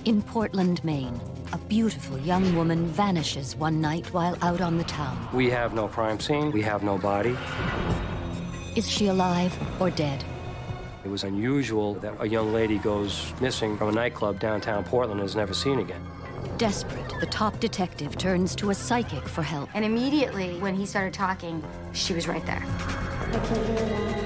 In Portland, Maine, a beautiful young woman vanishes one night while out on the town. We have no crime scene. We have no body. Is she alive or dead? It was unusual that a young lady goes missing from a nightclub downtown Portland and is never seen again. Desperate, the top detective turns to a psychic for help. And immediately, when he started talking, she was right there. I can hear that.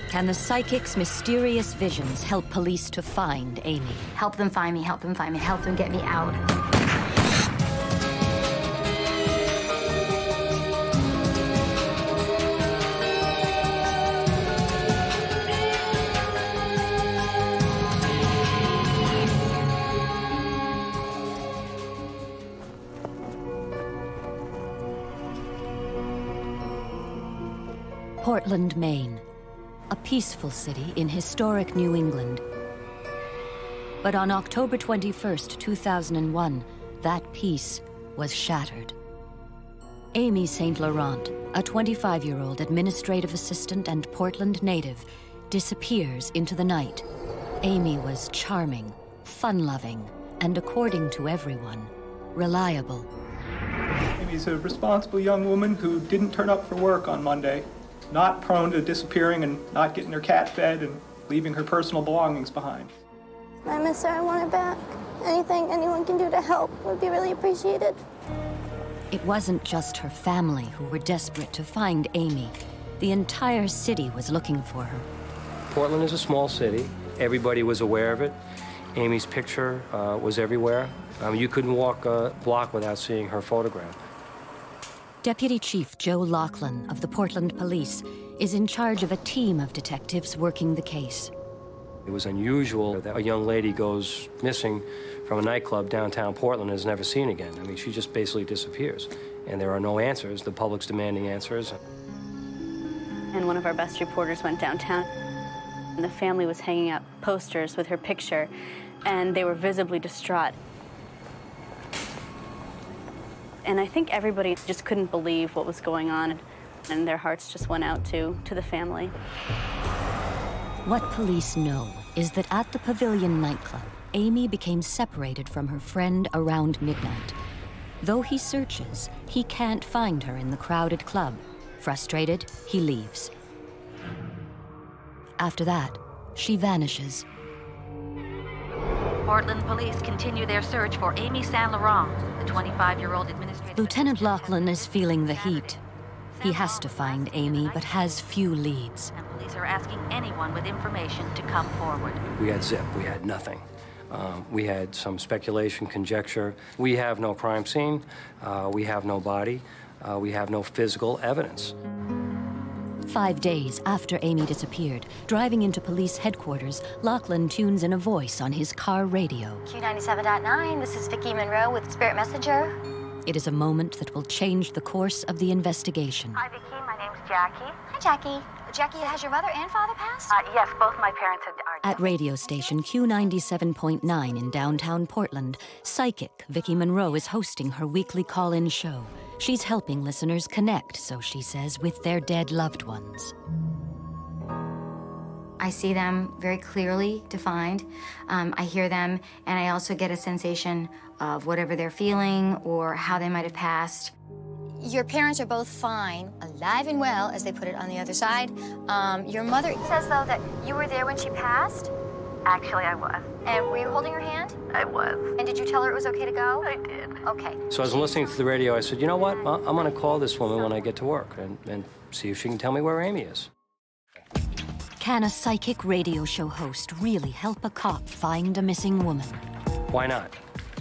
Can the psychic's mysterious visions help police to find Amy? Help them find me, help them find me, help them get me out. Portland, Maine, a peaceful city in historic New England. But on October 21st, 2001, that peace was shattered. Amy St. Laurent, a 25-year-old administrative assistant and Portland native, disappears into the night. Amy was charming, fun-loving, and according to everyone, reliable. Amy's a responsible young woman who didn't turn up for work on Monday. Not prone to disappearing and not getting her cat fed and leaving her personal belongings behind. I miss her. I want her back. Anything anyone can do to help would be really appreciated. It wasn't just her family who were desperate to find Amy. The entire city was looking for her. Portland is a small city. Everybody was aware of it. Amy's picture was everywhere. You couldn't walk a block without seeing her photograph. Deputy Chief Joe Laughlin of the Portland Police is in charge of a team of detectives working the case. It was unusual that a young lady goes missing from a nightclub downtown Portland and is never seen again. I mean, she just basically disappears. And there are no answers. The public's demanding answers. And one of our best reporters went downtown, and the family was hanging up posters with her picture, and they were visibly distraught. And I think everybody just couldn't believe what was going on, and their hearts just went out to the family. What police know is that at the Pavilion nightclub, Amy became separated from her friend around midnight. Though he searches, he can't find her in the crowded club. Frustrated, he leaves. After that, she vanishes. Portland police continue their search for Amy St. Laurent, the 25-year-old administrative... Lieutenant Laughlin is feeling the heat. He has to find Amy, but has few leads. And police are asking anyone with information to come forward. We had zip. We had nothing. We had some speculation, conjecture. We have no crime scene. We have no body. We have no physical evidence. 5 days after Amy disappeared, driving into police headquarters, Laughlin tunes in a voice on his car radio. Q97.9, this is Vicki Monroe with Spirit Messenger. It is a moment that will change the course of the investigation. Hi, Vicki. My name's Jackie. Hi, Jackie. Jackie, has your mother and father passed? Yes, both my parents are... At radio station Q97.9 in downtown Portland, psychic Vicki Monroe is hosting her weekly call-in show. She's helping listeners connect, so she says, with their dead loved ones. I see them very clearly defined. I hear them, and I also get a sensation of whatever they're feeling or how they might have passed. Your parents are both fine, alive and well, as they put it on the other side. Your mother says, though, that you were there when she passed? Actually, I was. And were you holding her hand? I was. And did you tell her it was okay to go? I did. Okay. So I was listening to the radio. I said, you know what? I'm going to call this woman when I get to work and see if she can tell me where Amy is. Can a psychic radio show host really help a cop find a missing woman? Why not?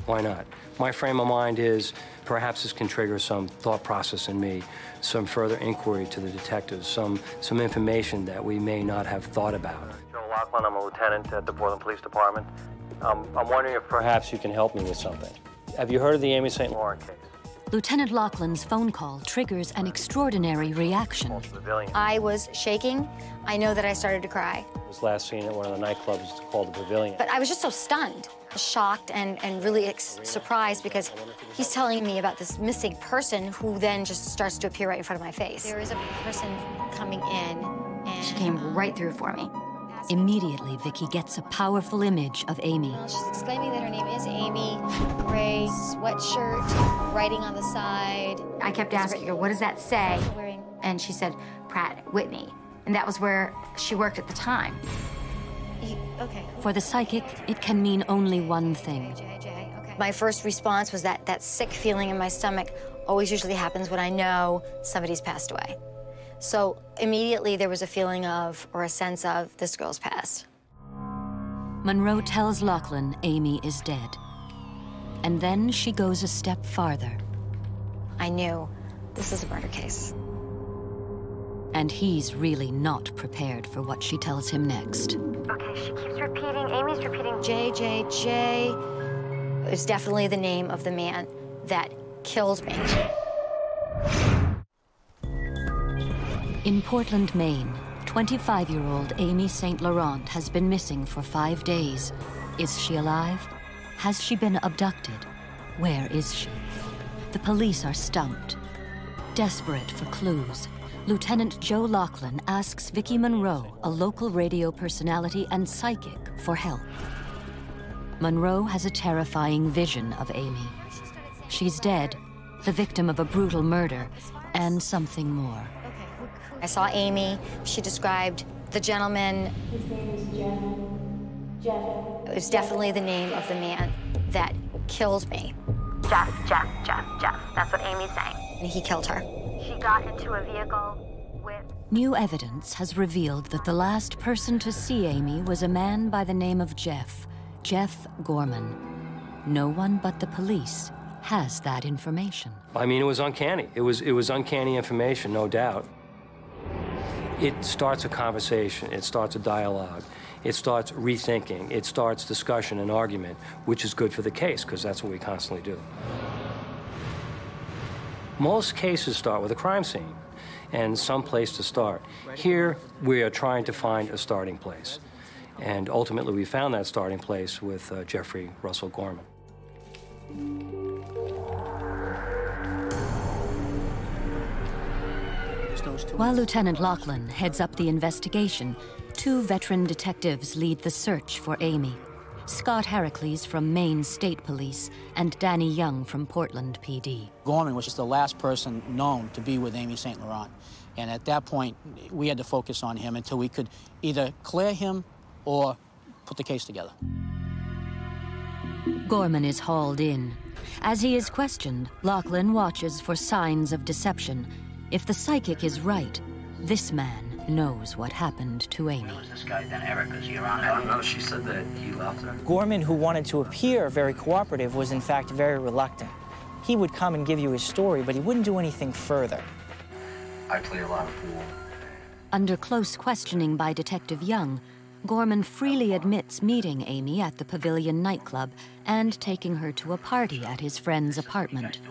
Why not? My frame of mind is perhaps this can trigger some thought process in me, some further inquiry to the detectives, some information that we may not have thought about. Joe Laughlin, I'm a lieutenant at the Portland Police Department. I'm wondering if perhaps you can help me with something. Have you heard of the Amy St. Laurent case? Lieutenant Laughlin's phone call triggers an extraordinary reaction. I was shaking. I know that I started to cry. It was last seen at one of the nightclubs called the Pavilion. But I was just so stunned, shocked, and really surprised because he's telling me about this missing person who then just starts to appear right in front of my face. There is a person coming in, and She came right through for me. Immediately, Vicky gets a powerful image of Amy. She's exclaiming that her name is Amy. Gray sweatshirt, writing on the side. I kept asking her, what does that say? And she said, Pratt Whitney. And that was where she worked at the time. Okay. For the psychic, it can mean only one thing. My first response was that sick feeling in my stomach always usually happens when I know somebody's passed away. So immediately there was a feeling of, or a sense of, this girl's passed. Monroe tells Lachlan Amy is dead. And then she goes a step farther. I knew this is a murder case. And he's really not prepared for what she tells him next. Okay, she keeps repeating, Amy's repeating J. It's definitely the name of the man that killed me. In Portland, Maine, 25-year-old Amy St. Laurent has been missing for 5 days. Is she alive? Has she been abducted? Where is she? The police are stumped. Desperate for clues, Lieutenant Joe Lachlan asks Vicky Monroe, a local radio personality and psychic, for help. Monroe has a terrifying vision of Amy. She's dead, the victim of a brutal murder, and something more. I saw Amy. She described the gentleman. His name is Jeff. It was definitely the name of the man that killed me. Jeff. That's what Amy's saying. And he killed her. She got into a vehicle with... New evidence has revealed that the last person to see Amy was a man by the name of Jeff Gorman. No one but the police has that information. I mean, it was uncanny. It was uncanny information, no doubt. It starts a conversation, it starts a dialogue, it starts rethinking, it starts discussion and argument, which is good for the case, because that's what we constantly do. Most cases start with a crime scene and some place to start. Here, we are trying to find a starting place. And ultimately, we found that starting place with Jeffrey Russell Gorman. While Lieutenant Lachlan heads up the investigation, 2 veteran detectives lead the search for Amy. Scott Heracles from Maine State Police and Danny Young from Portland PD. Gorman was just the last person known to be with Amy St. Laurent. And at that point, we had to focus on him until we could either clear him or put the case together. Gorman is hauled in. As he is questioned, Lachlan watches for signs of deception. If the psychic is right, this man knows what happened to Amy. This guy, then Erica's here on. I don't know. She said that he left her. Gorman, who wanted to appear very cooperative, was in fact very reluctant. He would come and give you his story, but he wouldn't do anything further. I play a lot of pool. Under close questioning by Detective Young, Gorman freely admits meeting Amy at the Pavilion nightclub and taking her to a party at his friend's apartment. We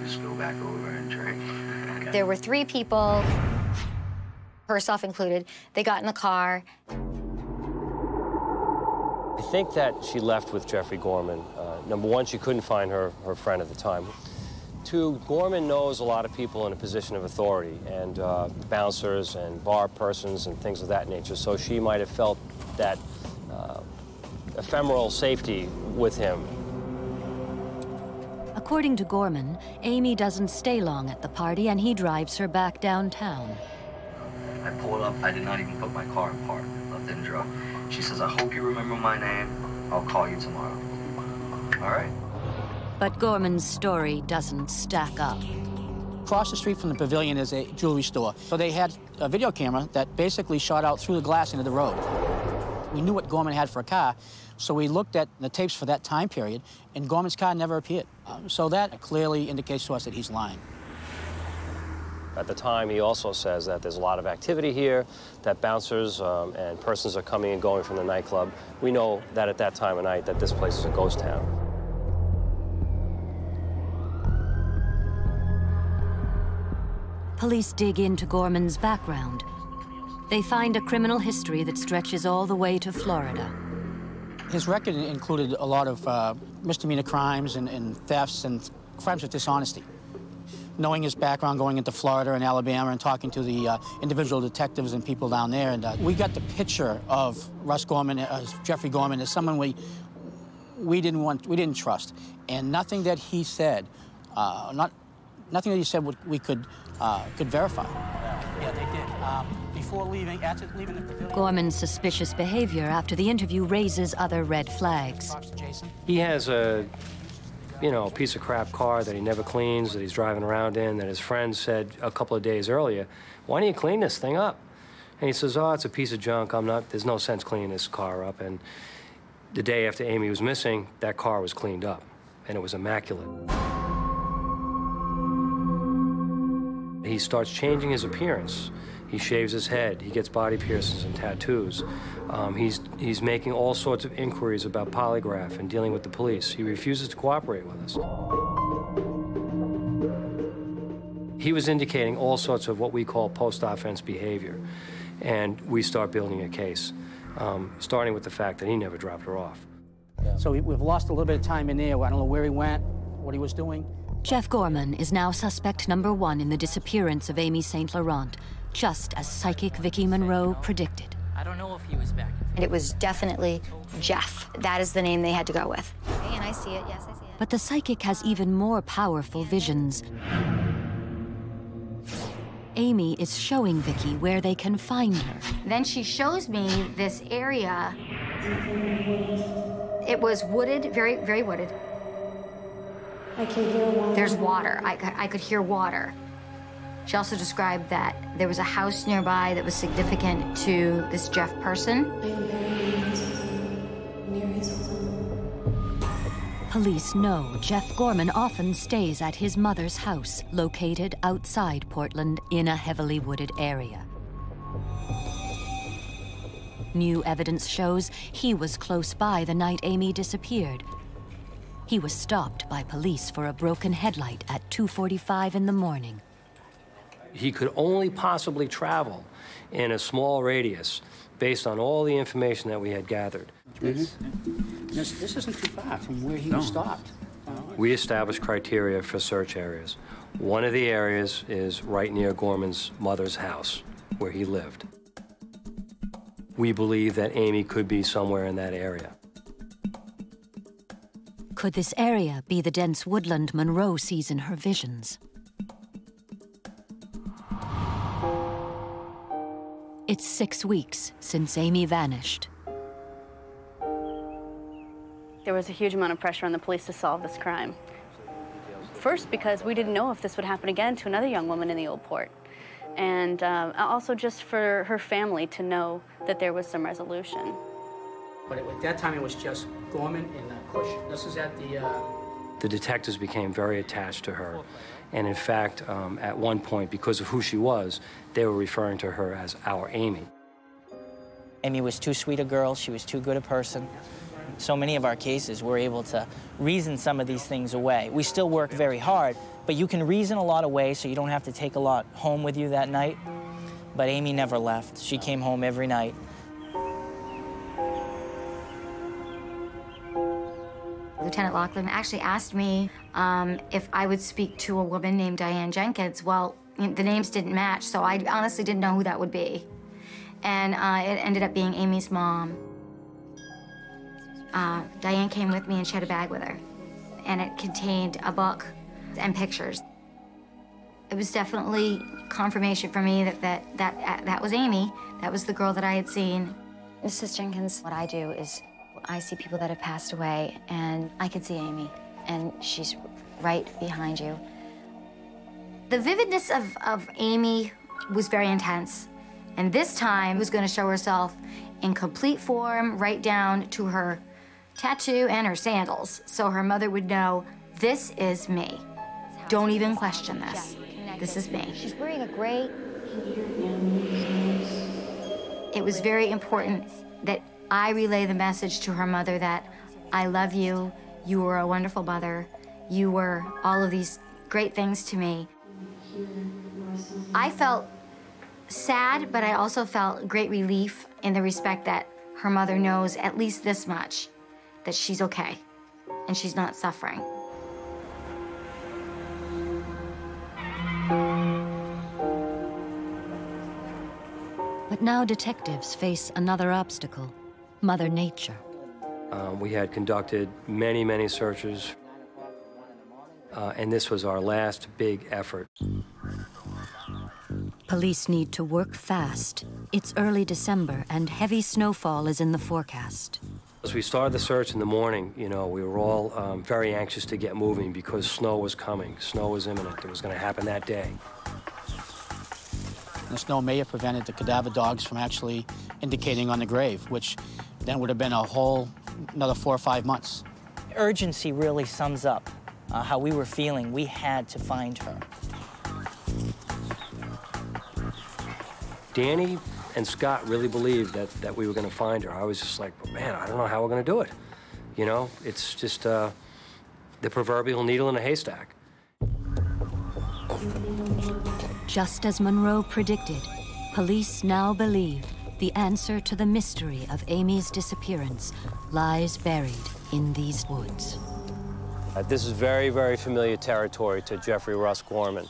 just go back over and drink. Okay. There were 3 people, herself included. They got in the car. I think that she left with Jeffrey Gorman. Number one, she couldn't find her friend at the time. 2, Gorman knows a lot of people in a position of authority, and bouncers and bar persons and things of that nature, so she might have felt that ephemeral safety with him. According to Gorman, Amy doesn't stay long at the party and he drives her back downtown. I pulled up. I did not even put my car in park. Left it in draw. She says, I hope you remember my name. I'll call you tomorrow. All right? But Gorman's story doesn't stack up. Across the street from the Pavilion is a jewelry store. So they had a video camera that basically shot out through the glass into the road. We knew what Gorman had for a car, so we looked at the tapes for that time period, and Gorman's car never appeared. So that clearly indicates to us that he's lying. At the time, he also says that there's a lot of activity here, that bouncers and persons are coming and going from the nightclub. We know that at that time of night that this place is a ghost town. Police dig into Gorman's background. They find a criminal history that stretches all the way to Florida. His record included a lot of misdemeanor crimes and thefts and crimes of dishonesty. knowing his background going into Florida and Alabama and talking to the individual detectives and people down there, and we got the picture of Russ Gorman, Jeffrey Gorman, as someone we didn't trust, and nothing that he said, nothing that he said we could verify. Yeah, they did. Before leaving, after leaving the pavilion. Gorman's suspicious behavior after the interview raises other red flags. He has a piece of crap car that he never cleans, that he's driving around in, that his friend said a couple of days earlier, why don't you clean this thing up? And he says, oh, it's a piece of junk. There's no sense cleaning this car up. And the day after Amy was missing, that car was cleaned up, and it was immaculate. He starts changing his appearance. He shaves his head. He gets body piercings and tattoos. He's making all sorts of inquiries about polygraph and dealing with the police. He refuses to cooperate with us. He was indicating all sorts of what we call post-offense behavior, and we start building a case, starting with the fact that he never dropped her off. So we've lost a little bit of time in there. I don't know where he went, what he was doing. Jeff Gorman is now suspect #1 in the disappearance of Amy St. Laurent, just as psychic Vicki Monroe predicted. I don't know if he was back. And it was definitely Jeff. That is the name they had to go with. Okay, and I see it, yes, I see it. But the psychic has even more powerful visions. Amy is showing Vicki where they can find her. Then she shows me this area. It was wooded, very, very wooded. I can hear water. There's water. I could hear water. She also described that there was a house nearby that was significant to this Jeff person. Police know Jeff Gorman often stays at his mother's house, located outside Portland in a heavily wooded area. New evidence shows he was close by the night Amy disappeared. He was stopped by police for a broken headlight at 2:45 in the morning. He could only possibly travel in a small radius based on all the information that we had gathered. This isn't too far from where he was stopped. We established criteria for search areas. One of the areas is right near Gorman's mother's house, where he lived. We believe that Amy could be somewhere in that area. Could this area be the dense woodland Monroe sees in her visions? It's 6 weeks since Amy vanished. There was a huge amount of pressure on the police to solve this crime. First, because we didn't know if this would happen again to another young woman in the Old Port. And also just for her family to know that there was some resolution. But at that time, it was just Gorman and Cush. This is at the... The detectives became very attached to her. And in fact, at one point, because of who she was, they were referring to her as our Amy. Amy was too sweet a girl. She was too good a person. So many of our cases, we're able to reason some of these things away. We still work very hard, but you can reason a lot away so you don't have to take a lot home with you that night. But Amy never left. She came home every night. Lieutenant Lachlan actually asked me if I would speak to a woman named Diane Jenkins. Well, the names didn't match, so I honestly didn't know who that would be. And it ended up being Amy's mom. Diane came with me and she had a bag with her. And it contained a book and pictures. It was definitely confirmation for me that was Amy. That was the girl that I had seen. Mrs. Jenkins, what I do is I see people that have passed away, and I can see Amy, and she's right behind you. The vividness of Amy was very intense, and this time was going to show herself in complete form, right down to her tattoo and her sandals, so her mother would know, this is me. Don't even question this. This is me. She's wearing a gray. It was very important that I relay the message to her mother that I love you, you were a wonderful mother, you were all of these great things to me. I felt sad, but I also felt great relief in the respect that her mother knows at least this much, that she's okay and she's not suffering. But now detectives face another obstacle, Mother Nature. We had conducted many, many searches, and this was our last big effort. Police need to work fast. It's early December, and heavy snowfall is in the forecast. As we started the search in the morning, you know, we were all very anxious to get moving because snow was coming. Snow was imminent. It was going to happen that day. The snow may have prevented the cadaver dogs from actually indicating on the grave, which then would have been another 4 or 5 months. Urgency really sums up how we were feeling. We had to find her. Danny and Scott really believed that we were going to find her. I was just like, man, I don't know how we're going to do it. You know, it's just the proverbial needle in a haystack. Just as Monroe predicted, police now believe the answer to the mystery of Amy's disappearance lies buried in these woods. This is very, very familiar territory to Jeffrey Russ Gorman.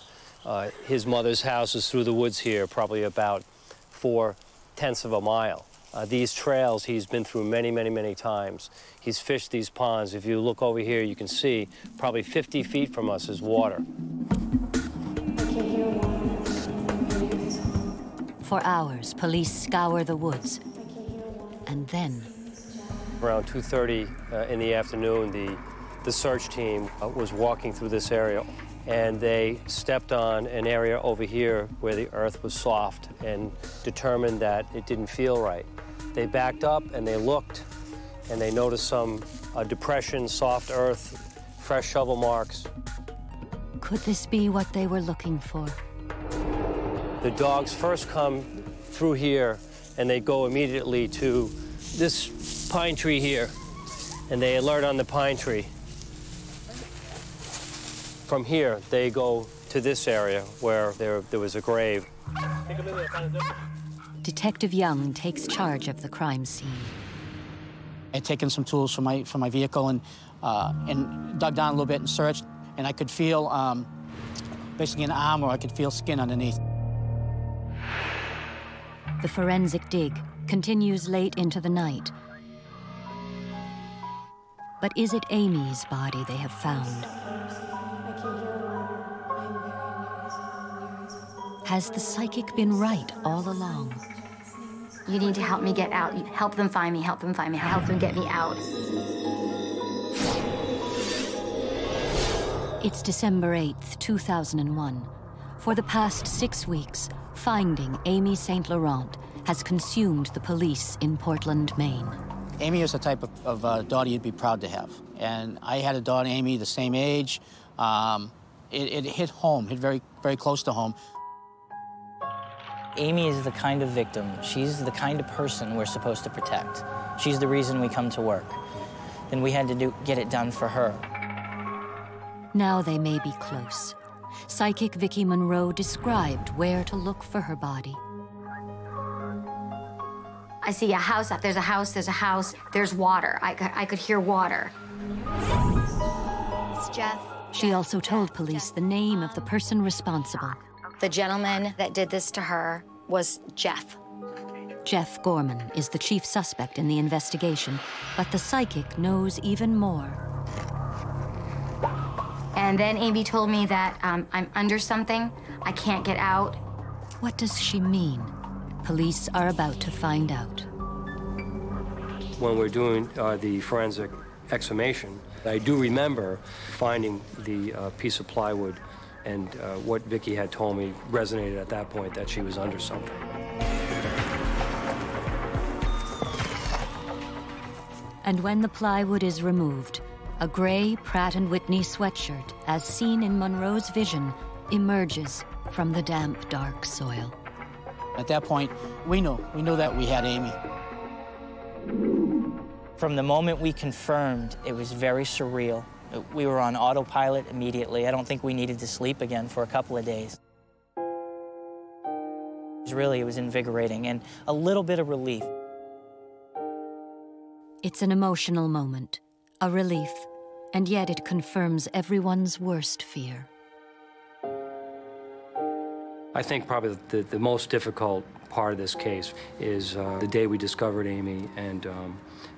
His mother's house is through the woods here, probably about 4/10 of a mile. These trails he's been through many, many, many times. He's fished these ponds. If you look over here, you can see probably 50 feet from us is water. For hours, police scour the woods. And then... Around 2:30 in the afternoon, the search team was walking through this area, and they stepped on an area over here where the earth was soft and determined that it didn't feel right. They backed up and they looked, and they noticed some depression, soft earth, fresh shovel marks. Could this be what they were looking for? The dogs first come through here, and they go immediately to this pine tree here, and they alert on the pine tree. From here, they go to this area where there was a grave. Detective Young takes charge of the crime scene. I had taken some tools from my vehicle and dug down a little bit and searched, and I could feel basically an arm, or I could feel skin underneath. The forensic dig continues late into the night. But is it Amy's body they have found? Has the psychic been right all along? You need to help me get out. Help them find me, help them find me, help them get me out. It's December 8th, 2001. For the past 6 weeks, finding Amy St. Laurent has consumed the police in Portland, Maine. Amy is the type of daughter you'd be proud to have. And I had a daughter, Amy, the same age. It hit home, hit very, very close to home. Amy is the kind of victim, she's the kind of person we're supposed to protect. She's the reason we come to work. Then we had to get it done for her. Now they may be close. Psychic Vicki Monroe described where to look for her body. I see a house, there's a house, there's a house, there's water. I could hear water. It's Jeff. She also told police the name of the person responsible. The gentleman that did this to her was Jeff. Jeff Gorman is the chief suspect in the investigation, but the psychic knows even more. And then Amy told me that I'm under something. I can't get out. What does she mean? Police are about to find out. When we're doing the forensic exhumation, I do remember finding the piece of plywood, and what Vicki had told me resonated at that point, that she was under something. And when the plywood is removed, a gray Pratt & Whitney sweatshirt, as seen in Monroe's vision, emerges from the damp, dark soil. At that point, we knew that we had Amy. From the moment we confirmed, it was very surreal. We were on autopilot immediately. I don't think we needed to sleep again for a couple of days. It was invigorating and a little bit of relief. It's an emotional moment, a relief, and yet it confirms everyone's worst fear. I think probably the most difficult part of this case is the day we discovered Amy and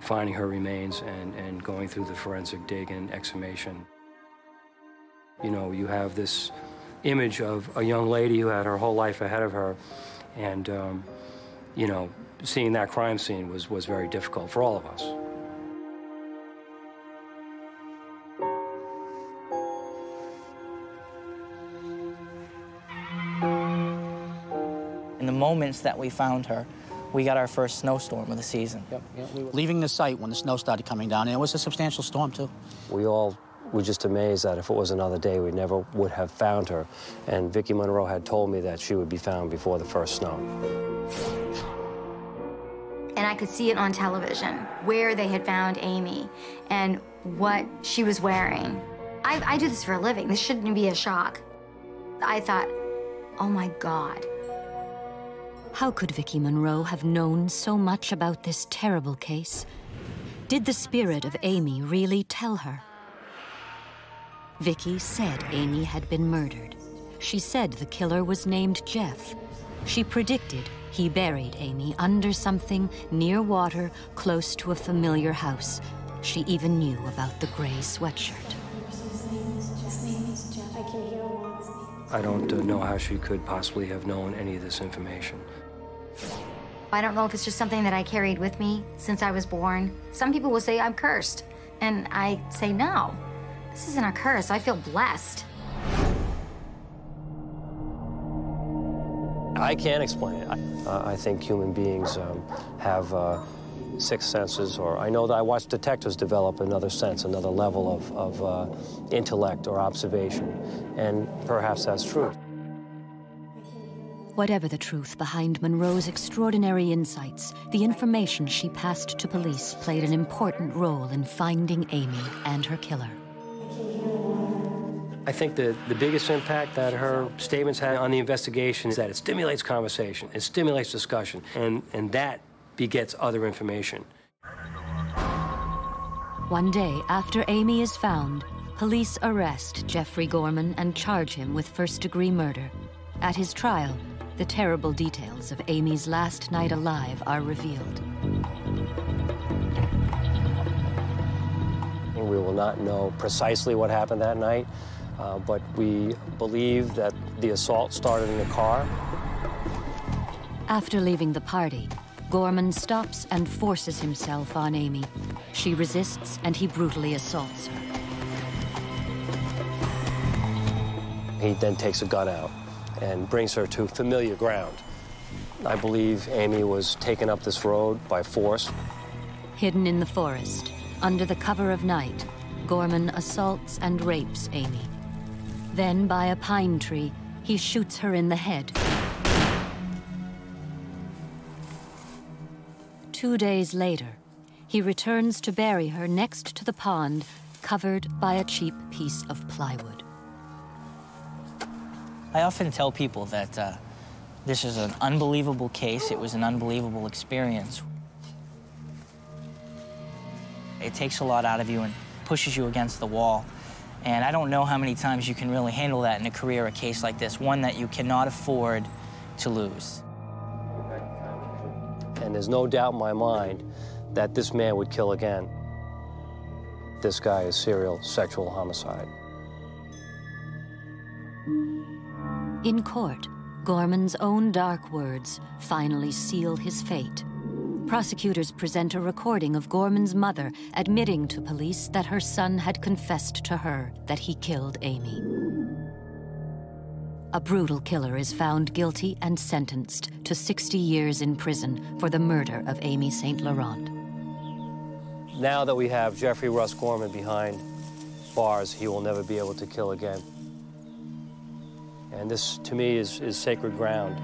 finding her remains and going through the forensic dig and exhumation. You know, you have this image of a young lady who had her whole life ahead of her, and, you know, seeing that crime scene was very difficult for all of us. In the moments that we found her, we got our first snowstorm of the season. Yep, we were leaving the site when the snow started coming down, and it was a substantial storm, too. We all were just amazed that if it was another day, we never would have found her. And Vicki Monroe had told me that she would be found before the first snow. And I could see it on television, where they had found Amy and what she was wearing. I do this for a living. This shouldn't be a shock. I thought, oh my God. How could Vicki Monroe have known so much about this terrible case? Did the spirit of Amy really tell her? Vicki said Amy had been murdered. She said the killer was named Jeff. She predicted he buried Amy under something near water close to a familiar house. She even knew about the gray sweatshirt. I don't know how she could possibly have known any of this information. I don't know if it's just something that I carried with me since I was born. Some people will say I'm cursed, and I say no. This isn't a curse. I feel blessed. I can't explain it. I think human beings have sixth senses, or I know that I watch detectives develop another sense, another level of intellect or observation, and perhaps that's true. Whatever the truth behind Monroe's extraordinary insights, the information she passed to police played an important role in finding Amy and her killer. I think the biggest impact that her statements had on the investigation is that it stimulates conversation, it stimulates discussion, and that begets other information. One day after Amy is found, police arrest Jeffrey Gorman and charge him with first-degree murder. At his trial, the terrible details of Amy's last night alive are revealed. We will not know precisely what happened that night, but we believe that the assault started in the car. After leaving the party, Gorman stops and forces himself on Amy. She resists, and he brutally assaults her. He then takes a gun out and brings her to familiar ground. I believe Amy was taken up this road by force. Hidden in the forest, under the cover of night, Gorman assaults and rapes Amy. Then, by a pine tree, he shoots her in the head. 2 days later, he returns to bury her next to the pond, covered by a cheap piece of plywood. I often tell people that this is an unbelievable case. It was an unbelievable experience. It takes a lot out of you and pushes you against the wall. And I don't know how many times you can really handle that in a career, a case like this, one that you cannot afford to lose. And there's no doubt in my mind that this man would kill again. This guy is serial sexual homicide. In court, Gorman's own dark words finally seal his fate. Prosecutors present a recording of Gorman's mother admitting to police that her son had confessed to her that he killed Amy. A brutal killer is found guilty and sentenced to 60 years in prison for the murder of Amy St. Laurent. Now that we have Jeffrey Russ Gorman behind bars, he will never be able to kill again. And this, to me, is sacred ground.